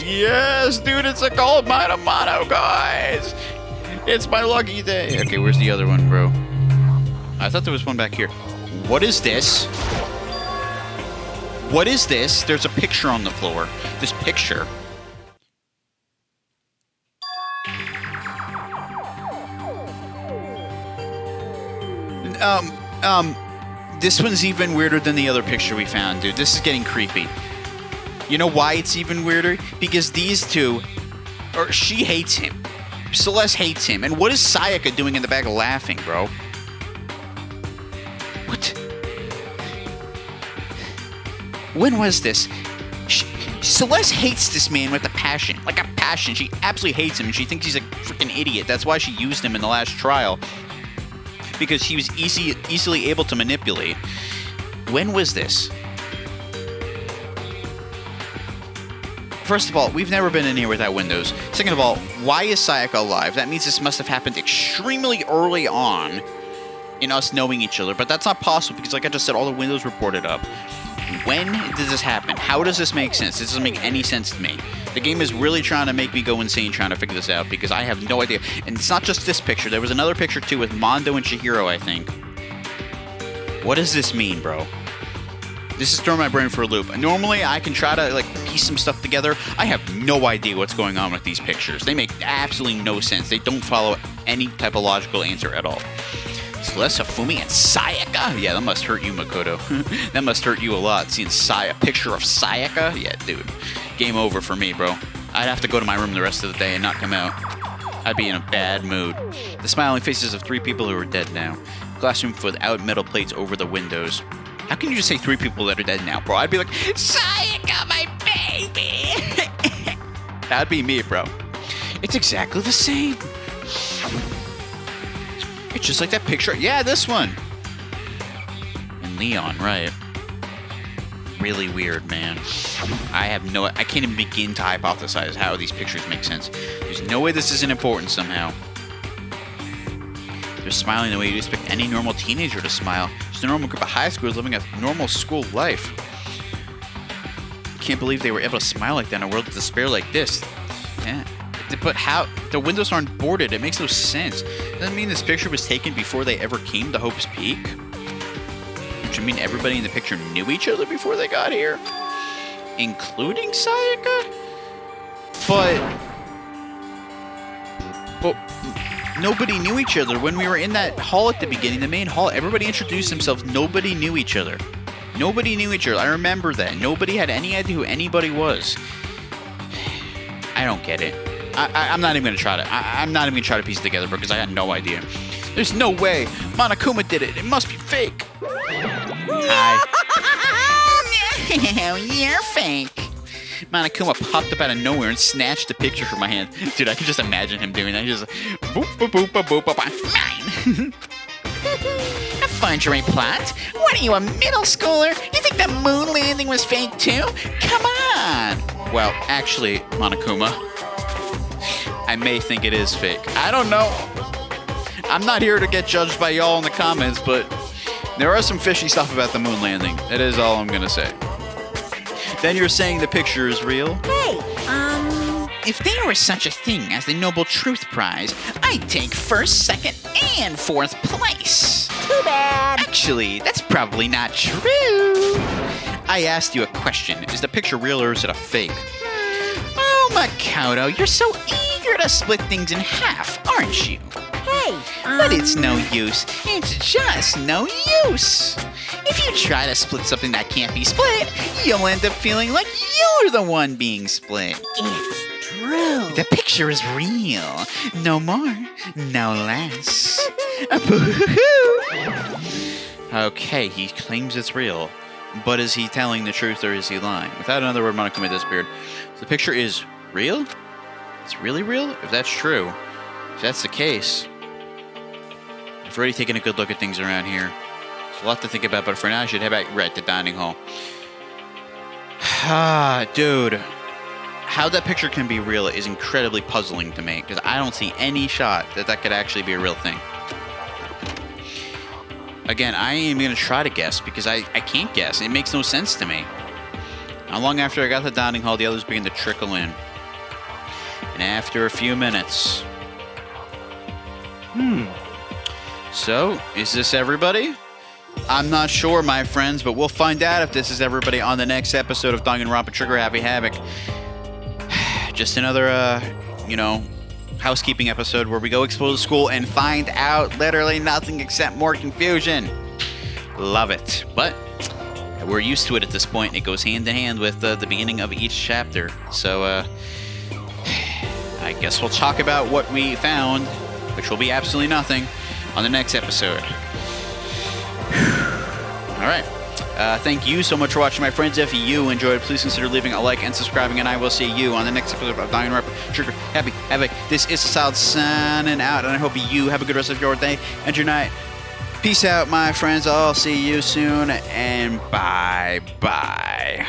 Yes, dude, it's a gold mine of mono coins. It's my lucky day. Okay, where's the other one, bro? I thought there was one back here. What is this? What is this? There's a picture on the floor. This picture. This one's even weirder than the other picture we found, dude. This is getting creepy. You know why it's even weirder? Because these two, or she hates him. Celeste hates him. And what is Sayaka doing in the back laughing, bro? What? When was this? Celeste hates this man with a passion. Like a passion. She absolutely hates him, and she thinks he's a freaking idiot. That's why she used him in the last trial. Because he was easily able to manipulate. When was this? First of all, we've never been in here without windows. Second of all, why is Sayaka alive? That means this must have happened extremely early on in us knowing each other. But that's not possible because, like I just said, all the windows were boarded up. When did this happen? How does this make sense? This doesn't make any sense to me. The game is really trying to make me go insane trying to figure this out because I have no idea. And it's not just this picture. There was another picture too with Mondo and Chihiro, I think. What does this mean, bro? This is throwing my brain for a loop. Normally, I can try to piece some stuff together. I have no idea what's going on with these pictures. They make absolutely no sense. They don't follow any type of logical answer at all. Celeste, Hifumi, and Sayaka? Yeah, that must hurt you, Makoto. That must hurt you a lot, seeing a picture of Sayaka? Yeah, dude. Game over for me, bro. I'd have to go to my room the rest of the day and not come out. I'd be in a bad mood. The smiling faces of 3 people who are dead now. Classroom without metal plates over the windows. How can you just say 3 people that are dead now, bro? I'd be like, Sayaka, my baby! That'd be me, bro. It's exactly the same. It's just like that picture. Yeah, this one. And Leon, right. Really weird, man. I can't even begin to hypothesize how these pictures make sense. There's no way this isn't important somehow. They're smiling the way you'd expect any normal teenager to smile. Just a normal group of high schoolers living a normal school life. Can't believe they were able to smile like that in a world of despair like this. Yeah. But how? The windows aren't boarded. It makes no sense. Doesn't mean this picture was taken before they ever came to Hope's Peak? Which would mean everybody in the picture knew each other before they got here? Including Sayaka? But nobody knew each other. When we were in that hall at the beginning, the main hall, everybody introduced themselves. Nobody knew each other. Nobody knew each other. I remember that. Nobody had any idea who anybody was. I don't get it. I'm not even gonna try to. I'm not even gonna try to piece it together because I had no idea. There's no way Monokuma did it. It must be fake. Hi. You're fake. Monokuma popped up out of nowhere and snatched the picture from my hand. Dude, I can just imagine him doing that. He's just boop boop boop boop boop boop. Mine. A forgery plot? What are you, a middle schooler? You think the moon landing was fake too? Come on. Well, actually, Monokuma, I may think it is fake. I don't know. I'm not here to get judged by y'all in the comments, but there are some fishy stuff about the moon landing. That is all I'm gonna say. Then you're saying the picture is real? Hey, If there were such a thing as the Noble Truth Prize, I'd take 1st, 2nd, and 4th place. too bad. Actually, that's probably not true. I asked you a question. Is the picture real or is it a fake? Oh, Makoto, you're so eager to split things in half, aren't you? Hey, But it's no use. It's just no use. If you try to split something that can't be split, you'll end up feeling like you're the one being split. it's true. The picture is real. No more, no less. Boo-hoo-hoo. Okay, he claims it's real. But is he telling the truth or is he lying? Without another word, Monokuma disappeared. So the picture is real? It's really real? If that's true, if that's the case, I've already taken a good look at things around here. A lot to think about, but for now, I should head back right to dining hall. Ah, dude. How that picture can be real is incredibly puzzling to me, because I don't see any shot that that could actually be a real thing. Again, I am going to try to guess, because I can't guess. It makes no sense to me. Not long after I got to dining hall, the others began to trickle in. And after a few minutes... So, is this everybody? I'm not sure, my friends, but we'll find out if this is everybody on the next episode of Danganronpa Trigger Happy Havoc. Just another, housekeeping episode where we go explore the school and find out literally nothing except more confusion. Love it. But we're used to it at this point. It goes hand in hand with the beginning of each chapter. So, I guess we'll talk about what we found, which will be absolutely nothing, on the next episode. Alright. Thank you so much for watching, my friends. If you enjoyed, please consider leaving a like and subscribing, and I will see you on the next episode of Danganronpa Trigger Happy Havoc. This is Salad signing out, and I hope you have a good rest of your day and your night. Peace out, my friends. I'll see you soon, and bye-bye.